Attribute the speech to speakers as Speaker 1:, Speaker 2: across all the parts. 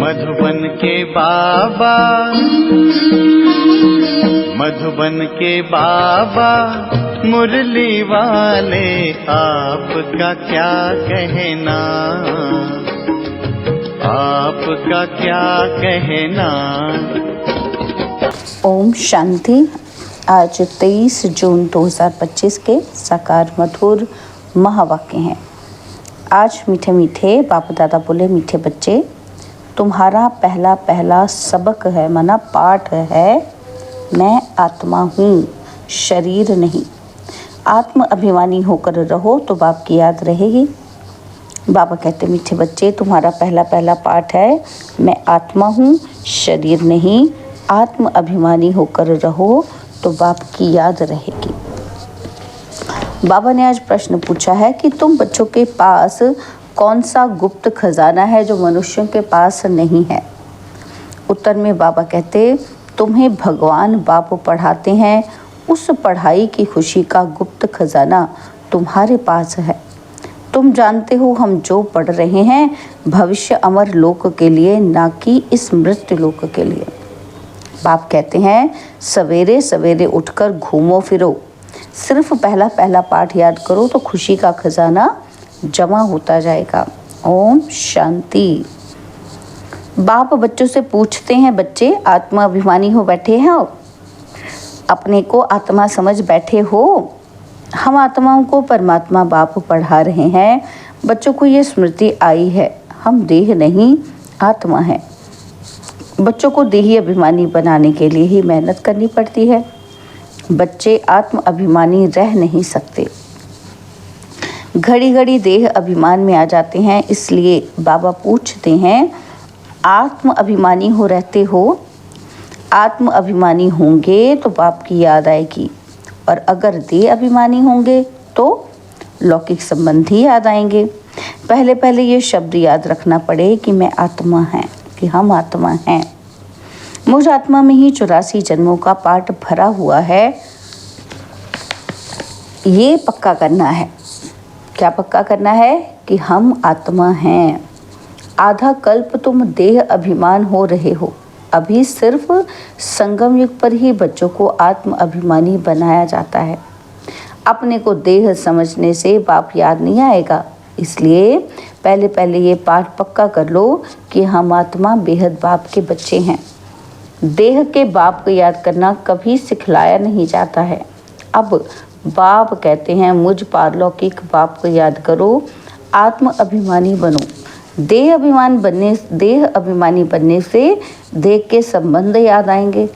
Speaker 1: मधुबन के बाबा, मधुबन के बाबा मुरली वाले, आपका क्या कहना, आपका क्या कहना।
Speaker 2: ओम शांति। आज 23 जून 2025 के साकार मधुर महावाक्य हैं। आज मीठे मीठे बाप दादा बोले, मीठे बच्चे, तुम्हारा पहला पहला सबक है, माना पाठ है, मैं आत्मा हूँ, शरीर नहीं। आत्म अभिमानी होकर रहो तो बाप की याद रहेगी। बाबा कहते, मीठे बच्चे, तुम्हारा पहला पहला पाठ है, मैं आत्मा हूँ, शरीर नहीं। आत्म अभिमानी होकर रहो तो बाप की याद रहेगी। बाबा ने आज प्रश्न पूछा है कि तुम बच्चों के पास कौन सा गुप्त खजाना है जो मनुष्यों के पास नहीं है। उत्तर में बाबा कहते, तुम्हें भगवान बाप पढ़ाते हैं, उस पढ़ाई की खुशी का गुप्त खजाना तुम्हारे पास है। तुम जानते हो हम जो पढ़ रहे हैं भविष्य अमर लोक के लिए, ना कि इस मृत्यु लोक के लिए। बाप कहते हैं, सवेरे सवेरे उठकर घूमो फिरो, सिर्फ पहला पहला पाठ याद करो तो खुशी का खजाना जमा होता जाएगा। ओम शांति। बाप बच्चों से पूछते हैं, बच्चे आत्मा अभिमानी हो बैठे हो, अपने को आत्मा समझ बैठे हो। हम आत्माओं को परमात्मा बाप पढ़ा रहे हैं। बच्चों को ये स्मृति आई है, हम देह नहीं आत्मा है। बच्चों को देही अभिमानी बनाने के लिए ही मेहनत करनी पड़ती है। बच्चे आत्म अभिमानी रह नहीं सकते, घड़ी घड़ी देह अभिमान में आ जाते हैं। इसलिए बाबा पूछते हैं, आत्म अभिमानी हो रहते हो? आत्म अभिमानी होंगे तो बाप की याद आएगी, और अगर देह अभिमानी होंगे तो लौकिक संबंध ही याद आएंगे। पहले पहले ये शब्द याद रखना पड़े कि मैं आत्मा है, कि हम आत्मा हैं। मुझ आत्मा में ही 84 जन्मों का पाठ भरा हुआ है। ये पक्का करना है। क्या पक्का करना है? कि हम आत्मा हैं। आधा कल्प तुम देह अभिमान हो रहे हो। अभी सिर्फ संगम युग पर ही बच्चों को आत्म अभिमानी बनाया जाता है। अपने को देह समझने से बाप याद नहीं आएगा। इसलिए पहले पहले ये पाठ पक्का कर लो कि हम आत्मा बेहद बाप के बच्चे हैं। देह के बाप को याद करना कभी सिखलाया नहीं जाता है। अब बाप कहते हैं, मुझ पारलौकिक बाप को याद करो, आत्म अभिमानी बनो। देह अभिमानी बनने से देह के संबंध याद आएंगे।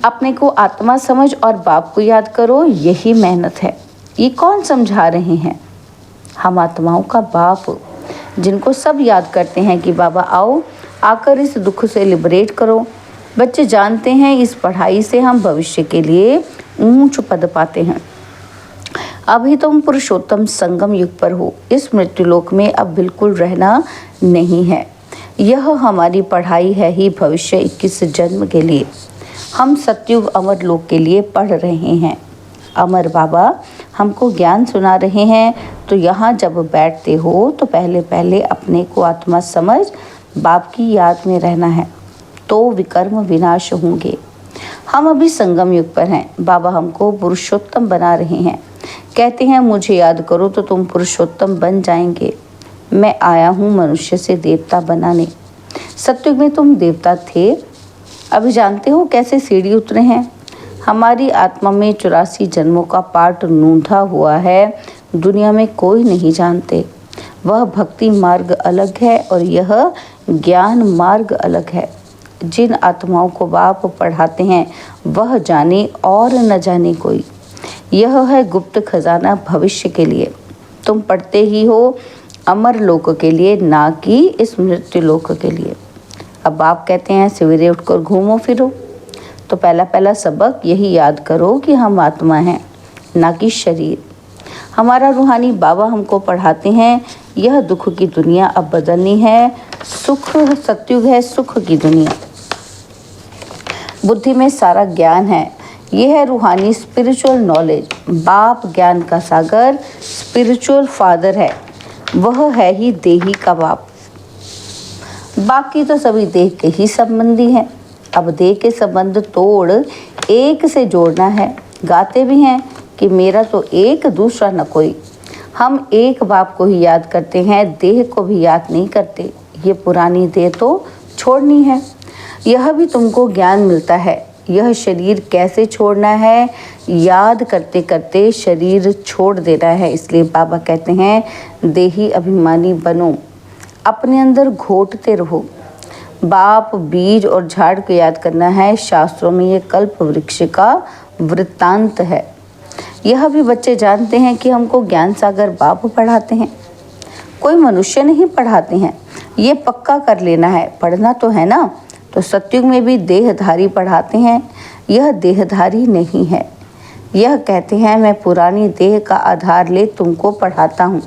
Speaker 2: अपने को आत्मा समझ और बाप को याद करो, यही मेहनत है। ये कौन समझा रहे हैं? हम आत्माओं का बाप, जिनको सब याद करते हैं कि बाबा आओ, आकर इस दुख से लिबरेट करो। बच्चे जानते हैं इस पढ़ाई से हम भविष्य के लिए ऊंच पद पाते हैं। अभी तुम पुरुषोत्तम संगम युग पर हो। इस मृत्युलोक में अब बिल्कुल रहना नहीं है। यह हमारी पढ़ाई है ही भविष्य 21 जन्म के लिए। हम सतयुग अमर लोक के लिए पढ़ रहे हैं। अमर बाबा हमको ज्ञान सुना रहे हैं। तो यहाँ जब बैठते हो तो पहले पहले अपने को आत्मा समझ बाप की याद में रहना है, तो विकर्म विनाश होंगे। हम अभी संगम युग पर हैं। बाबा हमको पुरुषोत्तम बना रहे हैं। कहते हैं, मुझे याद करो तो तुम पुरुषोत्तम बन जाएंगे। मैं आया हूँ मनुष्य से देवता बनाने। सतयुग में तुम देवता थे, अभी जानते हो कैसे सीढ़ी उतरे हैं। हमारी आत्मा में 84 जन्मों का पाठ नूंढा हुआ है, दुनिया में कोई नहीं जानते। वह भक्ति मार्ग अलग है और यह ज्ञान मार्ग अलग है। जिन आत्माओं को बाप पढ़ाते हैं वह जाने और न जाने कोई। यह है गुप्त खजाना भविष्य के लिए। तुम पढ़ते ही हो अमर लोक के लिए, ना कि इस मृत्यु लोक के लिए। अब बाप कहते हैं, सवेरे उठकर घूमो फिरो। तो पहला पहला सबक यही याद करो कि हम आत्मा हैं, ना कि शरीर। हमारा रूहानी बाबा हमको पढ़ाते हैं, यह दुख की दुनिया अब बदलनी है। सुख सतयुग है, सुख की दुनिया। बुद्धि में सारा ज्ञान है। यह है रूहानी स्पिरिचुअल नॉलेज। बाप ज्ञान का सागर स्पिरिचुअल फादर है, वह है ही देही का बाप। बाकी तो सभी देह के ही संबंधी हैं। अब देह के संबंध तोड़ एक से जोड़ना है। गाते भी हैं कि मेरा तो एक दूसरा न कोई। हम एक बाप को ही याद करते हैं, देह को भी याद नहीं करते। ये पुरानी देह तो छोड़नी है। यह भी तुमको ज्ञान मिलता है। यह शरीर कैसे छोड़ना है, याद करते करते शरीर छोड़ देना है। इसलिए बाबा कहते हैं देही अभिमानी बनो, अपने अंदर घोटते रहो। बाप, बीज और झाड़ को याद करना है। शास्त्रों में ये कल्प वृक्ष का वृत्तांत है। यह भी बच्चे जानते हैं कि हमको ज्ञान सागर बाप पढ़ाते हैं, कोई मनुष्य नहीं पढ़ाते हैं। ये पक्का कर लेना है, पढ़ना तो है ना। तो सतयुग में भी देहधारी पढ़ाते हैं, यह देहधारी नहीं है। यह कहते हैं मैं पुरानी देह का आधार ले तुमको पढ़ाता हूँ।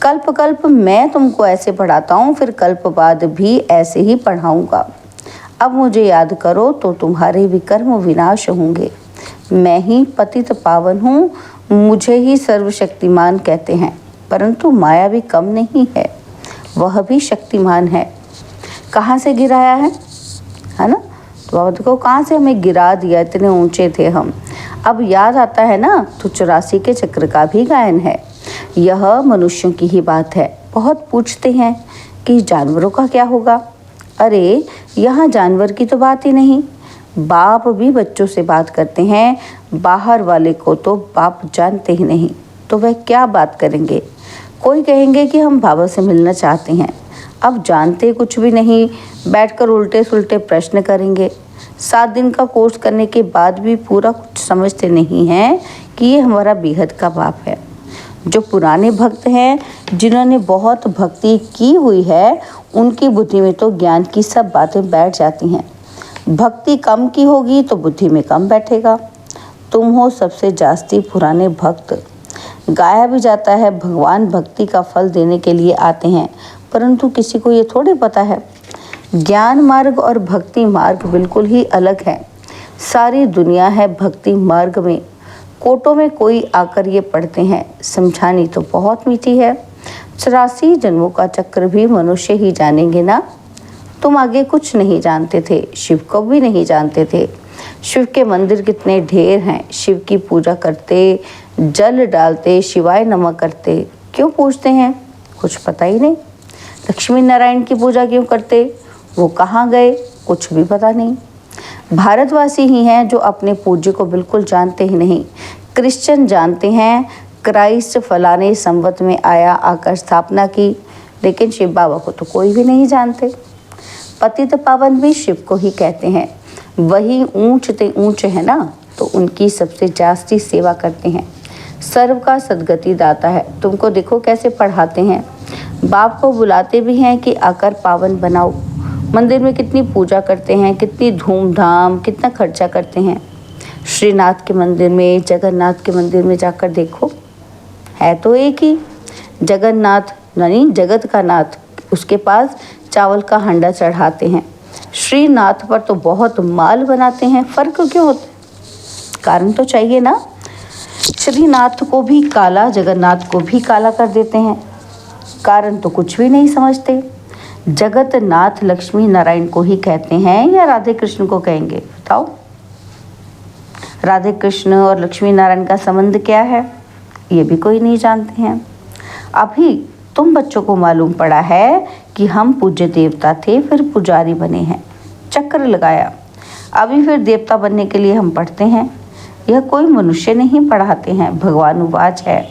Speaker 2: कल्प कल्प मैं तुमको ऐसे पढ़ाता हूँ, फिर कल्प बाद भी ऐसे ही पढ़ाऊँगा। अब मुझे याद करो तो तुम्हारे विकर्म विनाश होंगे। मैं ही पतित पावन हूँ, मुझे ही सर्वशक्तिमान कहते हैं, परंतु माया भी कम नहीं है, वह भी शक्तिमान है। कहाँ से गिराया है ना। तो बाबा देखो कहाँ से हमें गिरा दिया, इतने ऊंचे थे हम। अब याद आता है ना, तो 84 के चक्र का भी गायन है। यह मनुष्यों की ही बात है। बहुत पूछते हैं कि जानवरों का क्या होगा। अरे यहाँ जानवर की तो बात ही नहीं। बाप भी बच्चों से बात करते हैं, बाहर वाले को तो बाप जानते ही नहीं, तो वह क्या बात करेंगे। कोई कहेंगे कि हम बाबा से मिलना चाहते हैं, अब जानते कुछ भी नहीं, बैठकर उल्टे सुल्टे प्रश्न करेंगे। 7 दिन का कोर्स करने के बाद भी पूरा कुछ समझते नहीं हैं कि ये हमारा बेहद का बाप है। जो पुराने भक्त हैं, जिन्होंने बहुत भक्ति की हुई है, उनकी बुद्धि में तो ज्ञान की सब बातें बैठ जाती हैं। भक्ति कम की होगी तो बुद्धि में कम बैठेगा। तुम हो सबसे जास्ती पुराने भक्त। गाया भी जाता है भगवान भक्ति का फल देने के लिए आते हैं, परंतु किसी को ये थोड़े पता है ज्ञान मार्ग और भक्ति मार्ग बिल्कुल ही अलग है। सारी दुनिया है भक्ति मार्ग में। कोटों में कोई आकर ये पढ़ते हैं, समझानी तो बहुत मीठी है। 84 जन्मों का चक्र भी मनुष्य ही जानेंगे ना। तुम आगे कुछ नहीं जानते थे, शिव को भी नहीं जानते थे। शिव के मंदिर कितने ढेर हैं, शिव की पूजा करते, जल डालते, शिवाय नमः करते। क्यों पूछते हैं, कुछ पता ही नहीं। लक्ष्मी नारायण की पूजा क्यों करते, वो कहाँ गए, कुछ भी पता नहीं। भारतवासी ही हैं जो अपने पूज्य को बिल्कुल जानते ही नहीं। क्रिश्चियन जानते हैं क्राइस्ट फलाने संवत में आया, आकर स्थापना की, लेकिन शिव बाबा को तो कोई भी नहीं जानते। पतित पावन भी शिव को ही कहते हैं, वही ऊंचते ऊंच है ना, तो उनकी सबसे जास्ती सेवा करते हैं। सर्व का सदगति दाता है। तुमको देखो कैसे पढ़ाते हैं, बाप को बुलाते भी हैं कि आकर पावन बनाओ। मंदिर में कितनी पूजा करते हैं, कितनी धूमधाम, कितना खर्चा करते हैं। श्रीनाथ के मंदिर में, जगन्नाथ के मंदिर में जाकर देखो, है तो एक ही जगन्नाथ, यानी जगत का नाथ। उसके पास चावल का हंडा चढ़ाते हैं। श्रीनाथ पर तो बहुत माल बनाते हैं। फर्क क्यों होता है, कारण तो चाहिए ना। श्रीनाथ को भी काला, जगन्नाथ को भी काला कर देते हैं, कारण तो कुछ भी नहीं समझते। जगत नाथ लक्ष्मी नारायण को ही कहते हैं या राधे कृष्ण को कहेंगे, बताओ। राधे कृष्ण और लक्ष्मी नारायण का संबंध क्या है, ये भी कोई नहीं जानते हैं। अभी तुम बच्चों को मालूम पड़ा है कि हम पूज्य देवता थे, फिर पुजारी बने हैं, चक्र लगाया। अभी फिर देवता बनने के लिए हम पढ़ते हैं। यह कोई मनुष्य नहीं पढ़ाते हैं, भगवानुवाच है।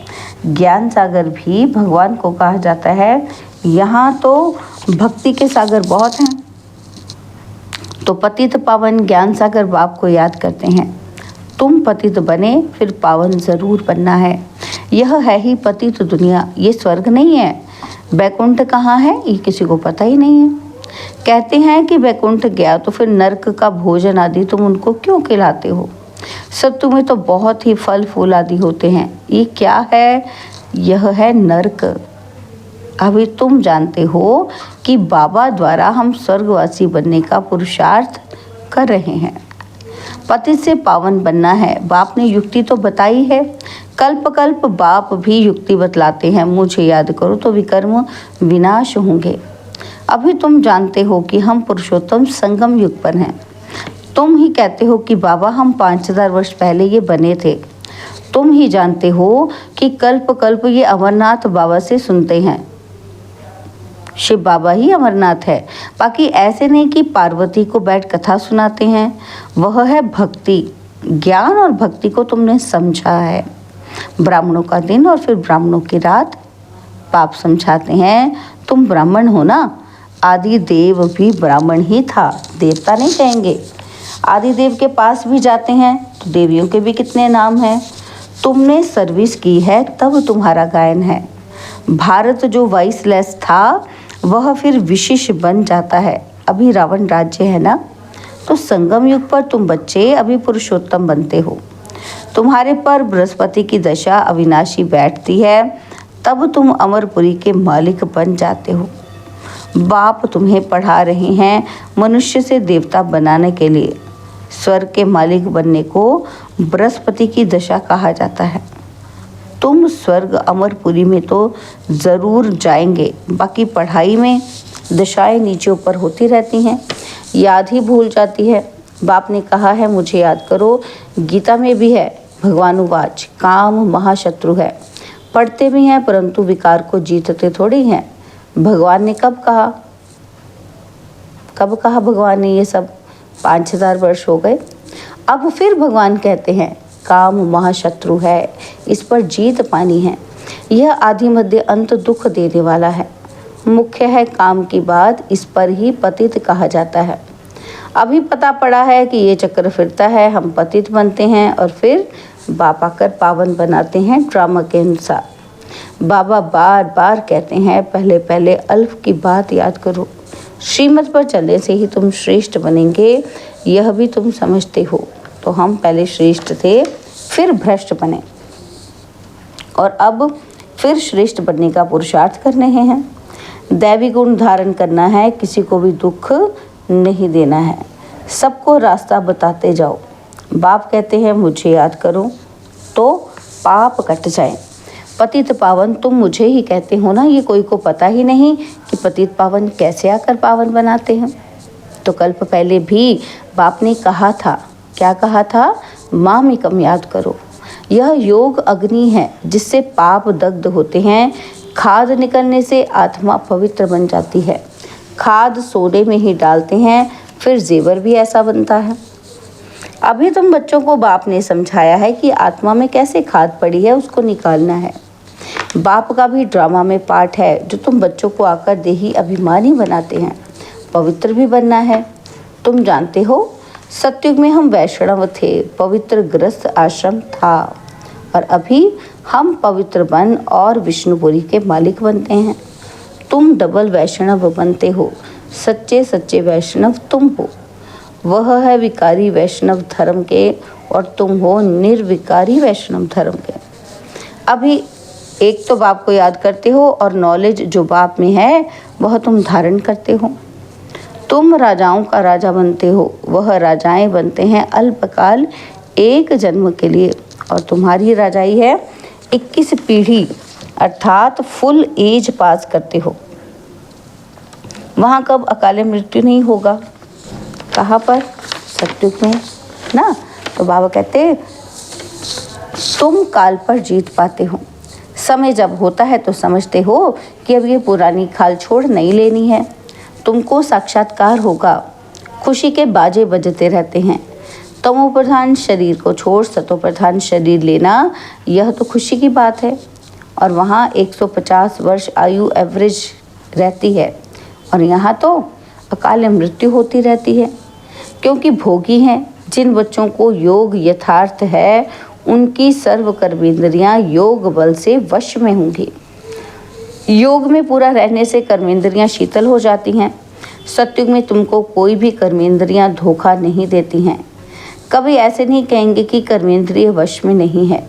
Speaker 2: ज्ञान सागर भी भगवान को कहा जाता है। यहाँ तो भक्ति के सागर बहुत हैं, तो पतित पावन ज्ञान सागर बाप को याद करते हैं। तुम पतित बने, फिर पावन जरूर बनना है। यह है ही पतित दुनिया, ये स्वर्ग नहीं है। बैकुंठ कहाँ है, ये किसी को पता ही नहीं है। कहते हैं कि बैकुंठ गया तो फिर नर्क का भोजन आदि तुम उनको क्यों खिलाते हो, सत्तू में तो बहुत ही फल फूल आदि होते हैं। ये क्या है, यह है नर्क। अभी तुम जानते हो कि बाबा द्वारा हम स्वर्गवासी बनने का पुरुषार्थ कर रहे हैं। पतित से पावन बनना है। बाप ने युक्ति तो बताई है, कल्प कल्प बाप भी युक्ति बतलाते हैं। मुझे याद करो तो विकर्म विनाश होंगे। अभी तुम जानते हो कि हम पुरुषोत्तम संगम युग पर हैं। तुम ही कहते हो कि बाबा हम 5000 वर्ष पहले ये बने थे। तुम ही जानते हो कि कल्प कल्प ये अमरनाथ बाबा से सुनते हैं। शिव बाबा ही अमरनाथ है, बाकी ऐसे नहीं कि पार्वती को बैठ कथा सुनाते हैं। वह है भक्ति, ज्ञान और भक्ति को तुमने समझा है। ब्राह्मणों का दिन और फिर ब्राह्मणों की रात। पाप समझाते हैं, तुम ब्राह्मण हो ना। आदि देव भी ब्राह्मण ही था, देवता नहीं कहेंगे। आदि देव के पास भी जाते हैं तो देवियों के भी कितने नाम हैं। तुमने सर्विस की है तब तुम्हारा गायन है। भारत जो वॉइसलेस था वह फिर विशिष्ट बन जाता है। अभी रावण राज्य है ना, तो संगम युग पर तुम बच्चे अभी पुरुषोत्तम बनते हो। तुम्हारे पर बृहस्पति की दशा अविनाशी बैठती है, तब तुम अमरपुरी के मालिक बन जाते हो। बाप तुम्हें पढ़ा रहे हैं मनुष्य से देवता बनाने के लिए। स्वर्ग के मालिक बनने को बृहस्पति की दशा कहा जाता है। तुम स्वर्ग अमरपुरी में तो ज़रूर जाएंगे, बाकी पढ़ाई में दशाएं नीचे ऊपर होती रहती हैं, याद ही भूल जाती है। बाप ने कहा है मुझे याद करो, गीता में भी है भगवानुवाच, काम महाशत्रु है। पढ़ते भी हैं परंतु विकार को जीतते थोड़ी हैं। भगवान ने कब कहा भगवान ने ये सब? 5000 वर्ष हो गए। अब फिर भगवान कहते हैं काम महाशत्रु है, इस पर जीत पानी है। यह आदि मध्य अंत दुख देने वाला है। मुख्य है काम की बात, इस पर ही पतित कहा जाता है। अभी पता पड़ा है कि ये चक्र फिरता है, हम पतित बनते हैं और फिर बाप आकर पावन बनाते हैं ड्रामा के अनुसार। बाबा बार बार कहते हैं पहले पहले अल्फ की बात याद करो। श्रीमत पर चलने से ही तुम श्रेष्ठ बनेंगे, यह भी तुम समझते हो। तो हम पहले श्रेष्ठ थे, फिर भ्रष्ट बने और अब फिर श्रेष्ठ बनने का पुरुषार्थ कर रहे हैं। दैवी गुण धारण करना है, किसी को भी दुख नहीं देना है, सबको रास्ता बताते जाओ। बाप कहते हैं मुझे याद करो तो पाप कट जाए। पतित पावन तुम मुझे ही कहते हो ना, ये कोई को पता ही नहीं कि पतित पावन कैसे आकर पावन बनाते हैं। तो कल्प पहले भी बाप ने कहा था, क्या कहा था? मामिकम याद करो। यह योग अग्नि है जिससे पाप दग्ध होते हैं। खाद निकलने से आत्मा पवित्र बन जाती है। खाद सोने में ही डालते हैं, फिर जेवर भी ऐसा बनता है। अभी तुम बच्चों को बाप ने समझाया है कि आत्मा में कैसे खाद पड़ी है, उसको निकालना है। बाप का भी ड्रामा में पार्ट है जो तुम बच्चों को आकर देही अभिमानी बनाते हैं। पवित्र भी बनना है। तुम जानते हो सतयुग में हम वैष्णव थे, पवित्र गृहस्थ आश्रम था, और अभी हम पवित्र वन और विष्णुपुरी के मालिक बनते हैं। तुम डबल वैष्णव बनते हो। सच्चे सच्चे वैष्णव तुम हो। वह है विकारी वैष्णव धर्म के और तुम हो निर्विकारी वैष्णव धर्म के। अभी एक तो बाप को याद करते हो और नॉलेज जो बाप में है वह तुम धारण करते हो। तुम राजाओं का राजा बनते हो, वह राजाएं बनते हैं अल्पकाल एक जन्म के लिए, और तुम्हारी राजाई है 21 पीढ़ी अर्थात फुल एज पास करते हो। वहाँ कब अकाले मृत्यु नहीं होगा। कहाँ पर? सतयुग में ना। तो बाबा कहते तुम काल पर जीत पाते हो। समय जब होता है तो समझते हो कि अब ये पुरानी खाल छोड़ नहीं लेनी है। तुमको साक्षात्कार होगा। खुशी के बाजे बजते रहते हैं। तमो प्रधान शरीर को छोड़ सतो प्रधान शरीर लेना, यह तो खुशी की बात है। और वहाँ 150 वर्ष आयु एवरेज रहती है, और यहाँ तो अकाल मृत्यु होती रहती है। क्योंकि भोगी हैं। जिन बच्चों को योग यथार्थ है उनकी सर्व कर्मेंद्रियाँ योग बल से वश में होंगी। योग में पूरा रहने से कर्मेंद्रियाँ शीतल हो जाती हैं। सतयुग में तुमको कोई भी कर्मेंद्रियाँ धोखा नहीं देती हैं। कभी ऐसे नहीं कहेंगे कि कर्मेंद्रिय वश में नहीं है।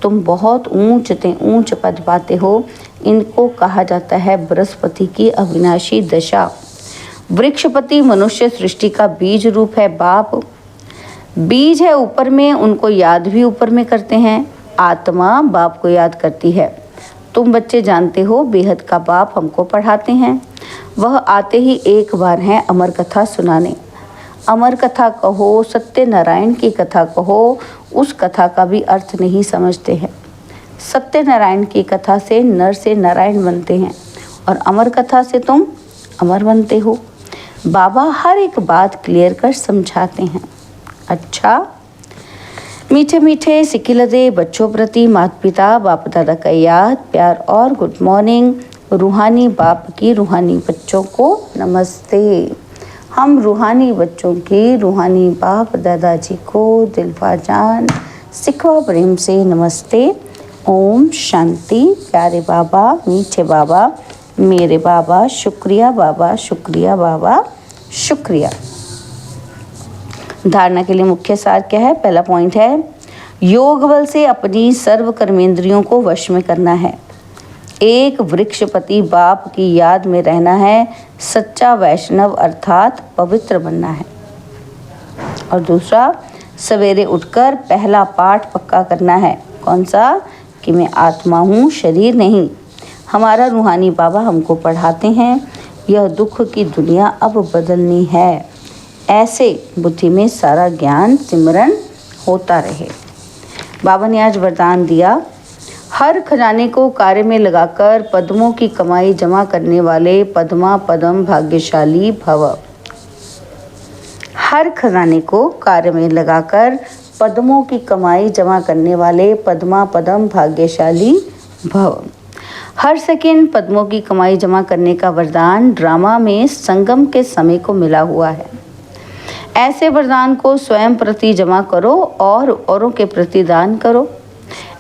Speaker 2: तुम बहुत ऊंच पद पाते हो। इनको कहा जाता है बृहस्पति की अविनाशी दशा। वृक्षपति मनुष्य सृष्टि का बीज रूप है बाप। बीज है ऊपर में, उनको याद भी ऊपर में करते हैं। आत्मा बाप को याद करती है। तुम बच्चे जानते हो बेहद का बाप हमको पढ़ाते हैं। वह आते ही एक बार हैं अमर कथा सुनाने। अमर कथा कहो, सत्यनारायण की कथा कहो, उस कथा का भी अर्थ नहीं समझते हैं। सत्यनारायण की कथा से नारायण बनते हैं और अमर कथा से तुम अमर बनते हो। बाबा हर एक बात क्लियर कर समझाते हैं। अच्छा, मीठे मीठे सिकिलदे बच्चों प्रति माता पिता बाप दादा का याद, प्यार और गुड मॉर्निंग। रूहानी बाप की रूहानी बच्चों को नमस्ते। हम रूहानी बच्चों की रूहानी बाप दादाजी को दिलवा जान सिखवा प्रेम से नमस्ते। ओम शांति। प्यारे बाबा, मीठे बाबा, मेरे बाबा, शुक्रिया बाबा, शुक्रिया बाबा, शुक्रिया। धारणा के लिए मुख्य सार क्या है? पहला पॉइंट है योग बल से अपनी सर्व कर्मेंद्रियों को वश में करना है। एक वृक्षपति बाप की याद में रहना है। सच्चा वैष्णव अर्थात पवित्र बनना है। और दूसरा, सवेरे उठकर पहला पाठ पक्का करना है। कौन सा? कि मैं आत्मा हूँ, शरीर नहीं। हमारा रूहानी बाबा हमको पढ़ाते हैं यह दुख की दुनिया अब बदलनी है। ऐसे बुद्धि में सारा ज्ञान सिमरन होता रहे। बाबा ने आज वरदान दिया, हर खजाने को कार्य में लगाकर पद्मों की कमाई जमा करने वाले पद्मा पदम भाग्यशाली भव। हर खजाने को कार्य में लगाकर पद्मों की कमाई जमा करने वाले पद्मा पदम भाग्यशाली भव। हर सेकंड पद्मों की कमाई जमा करने का वरदान ड्रामा में संगम के समय को मिला हुआ है। ऐसे वरदान को स्वयं प्रति जमा करो और औरों के प्रति दान करो।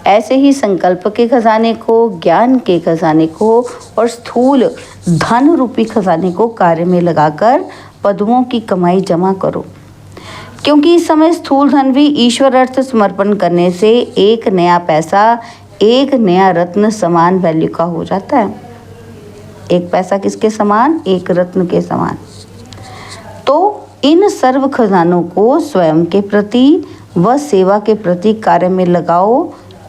Speaker 2: ऐसे ही संकल्प के खजाने को, ज्ञान के खजाने को और स्थूल धन रूपी खजाने को कार्य में लगाकर पद्मों की कमाई जमा करो। क्योंकि इस समय स्थूल धन भी ईश्वर अर्थ समर्पण करने से एक नया पैसा, एक नया रत्न समान वैल्यू का हो जाता है। एक पैसा किसके समान? एक रत्न के समान। तो इन सर्व खजानों को स्वयं के प्रति व सेवा के प्रति कार्य में लगाओ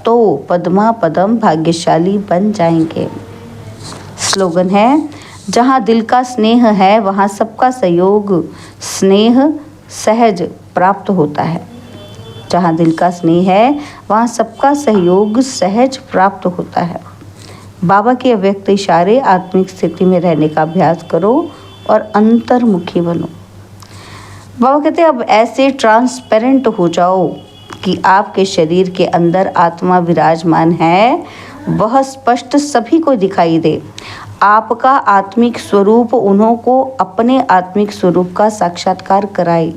Speaker 2: तो पद्मा पदम भाग्यशाली बन जाएंगे। स्लोगन है, जहाँ दिल का स्नेह है वहाँ सबका सहयोग स्नेह सहज प्राप्त होता है। जहाँ दिल का स्नेह है वहाँ सबका सहयोग सहज प्राप्त होता है। बाबा के अव्यक्त इशारे आत्मिक स्थिति में रहने का अभ्यास करो और अंतर्मुखी बनो। बाबा कहते हैं अब ऐसे ट्रांसपेरेंट हो जाओ कि आपके शरीर के अंदर आत्मा विराजमान है, वह स्पष्ट सभी को दिखाई दे। आपका आत्मिक स्वरूप उन्हों को अपने आत्मिक स्वरूप का साक्षात्कार कराए।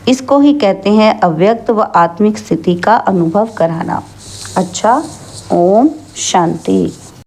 Speaker 2: इसको ही कहते हैं अव्यक्त व आत्मिक स्थिति का अनुभव कराना। अच्छा, ओम शांति।